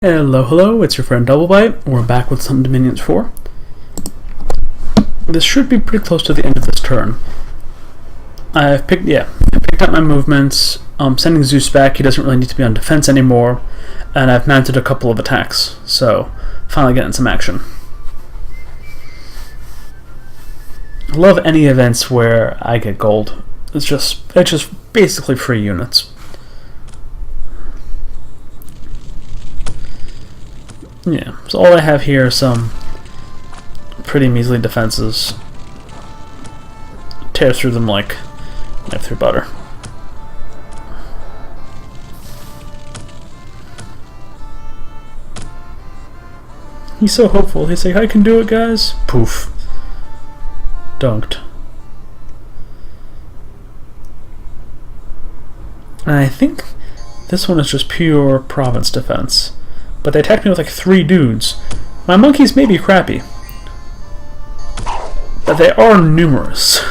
Hello, it's your friend DoubleByte. We're back with some Dominions 4. This should be pretty close to the end of this turn. I picked up my movements, sending Zeus back. He doesn't really need to be on defense anymore, and I've mounted a couple of attacks, so finally getting some action. I love any events where I get gold. It's just basically free units. Yeah, so all I have here are some pretty measly defenses. Tear through them like knife through butter. He's so hopeful. He's like, I can do it, guys. Poof. Dunked. And I think this one is just pure province defense. But they attacked me with like 3 dudes. My monkeys may be crappy, but they are numerous.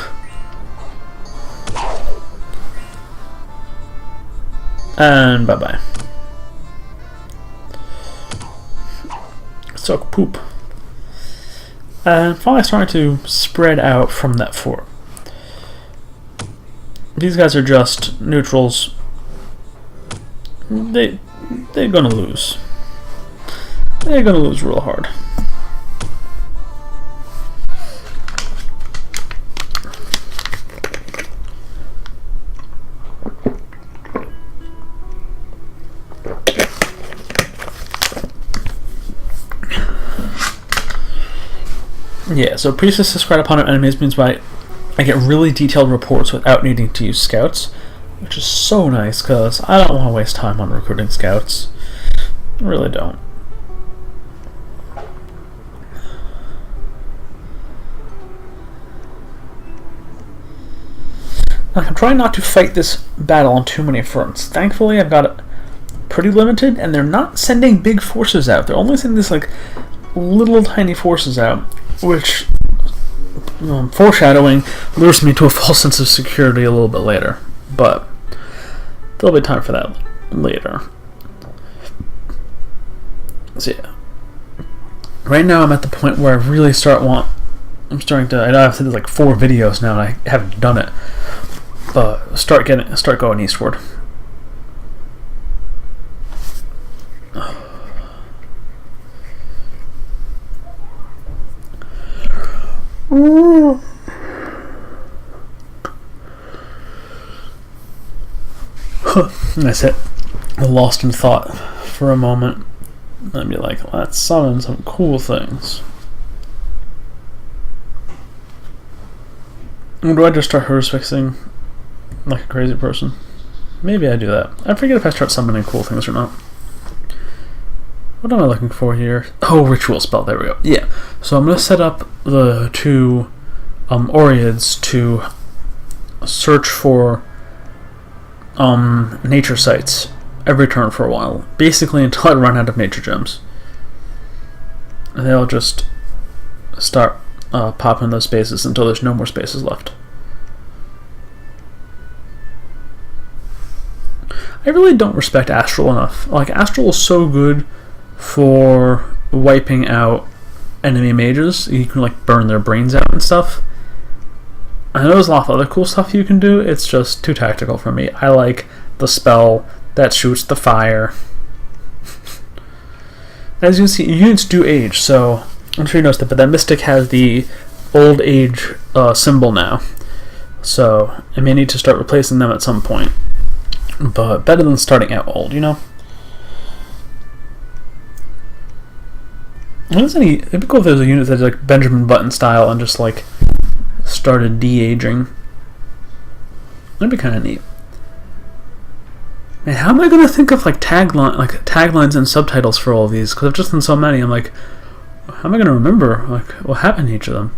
And bye-bye. Suck poop. And finally starting to spread out from that fort. These guys are just neutrals. They're gonna lose. They're gonna lose real hard. Yeah, so priestess discard opponent enemies means I get really detailed reports without needing to use scouts, which is so nice because I don't want to waste time on recruiting scouts. I really don't. I'm trying not to fight this battle on too many fronts. Thankfully, I've got it pretty limited, and they're not sending big forces out. They're only sending these like little tiny forces out, which, foreshadowing, lures me to a false sense of security a little bit later. But there'll be time for that later. So yeah, right now I'm at the point where I really I'm starting to. I know I've said like 4 videos now, and I haven't done it. But start going eastward. I sit lost in thought for a moment. I'd be like, let's summon some cool things. Or do I just start hers fixing like a crazy person? Maybe I do that. I forget if I start summoning cool things or not. What am I looking for here? Oh, ritual spell. There we go. Yeah. So I'm going to set up the 2 Oreads to search for nature sites every turn for a while. Basically until I run out of nature gems. And they'll just start popping those spaces until there's no more spaces left. I really don't respect Astral enough. Like, Astral is so good for wiping out enemy mages. You can like burn their brains out and stuff. I know there's a lot of other cool stuff you can do. It's just too tactical for me. I like the spell that shoots the fire. As you can see, units do age, so I'm sure you noticed that, but that Mystic has the old age symbol now. So I may need to start replacing them at some point. But better than starting out old, you know? It'd be cool if there's a unit that's like Benjamin Button style and just like started de-aging. That'd be kind of neat. Man, how am I going to think of like taglines and subtitles for all of these? Because I've just done so many. I'm like, how am I going to remember like what happened to each of them?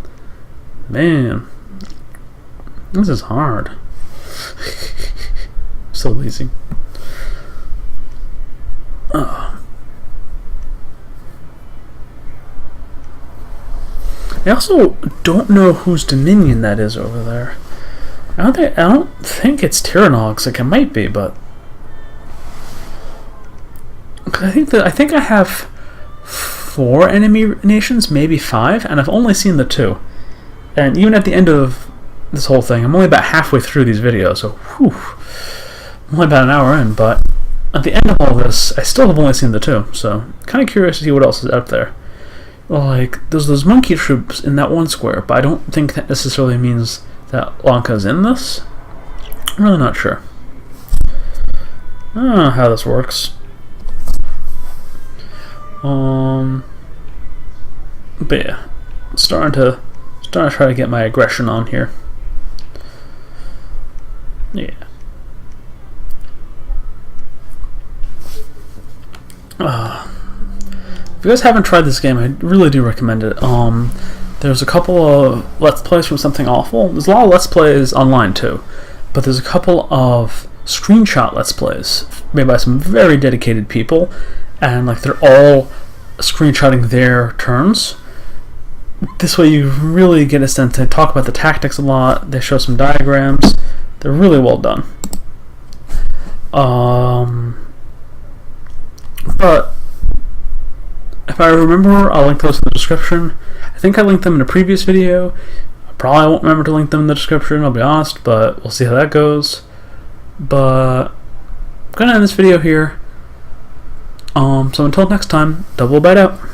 Man, this is hard. So lazy. I also don't know whose Dominion that is over there. I don't think it's Tyrannogs. Like, it might be, but I think I have 4 enemy nations, maybe 5, and I've only seen the 2. And even at the end of this whole thing, I'm only about halfway through these videos, so whew, I'm only about an hour in, but at the end of all this, I still have only seen the 2, so kind of curious to see what else is out there. Like, there's those monkey troops in that one square, but I don't think that necessarily means that Lanka's in this. I'm really not sure. I don't know how this works. But yeah, starting to try to get my aggression on here. Yeah. If you guys haven't tried this game, I really do recommend it. There's a couple of Let's Plays from Something Awful. There's a lot of Let's Plays online too, but there's a couple of screenshot Let's Plays made by some very dedicated people, and like they're all screenshotting their turns. This way you really get a sense. They talk about the tactics a lot. They show some diagrams. They're really well done. But if I remember, I'll link those in the description. I think I linked them in a previous video. I probably won't remember to link them in the description, I'll be honest, but we'll see how that goes. But I'm gonna end this video here. So until next time, DoubleByte out.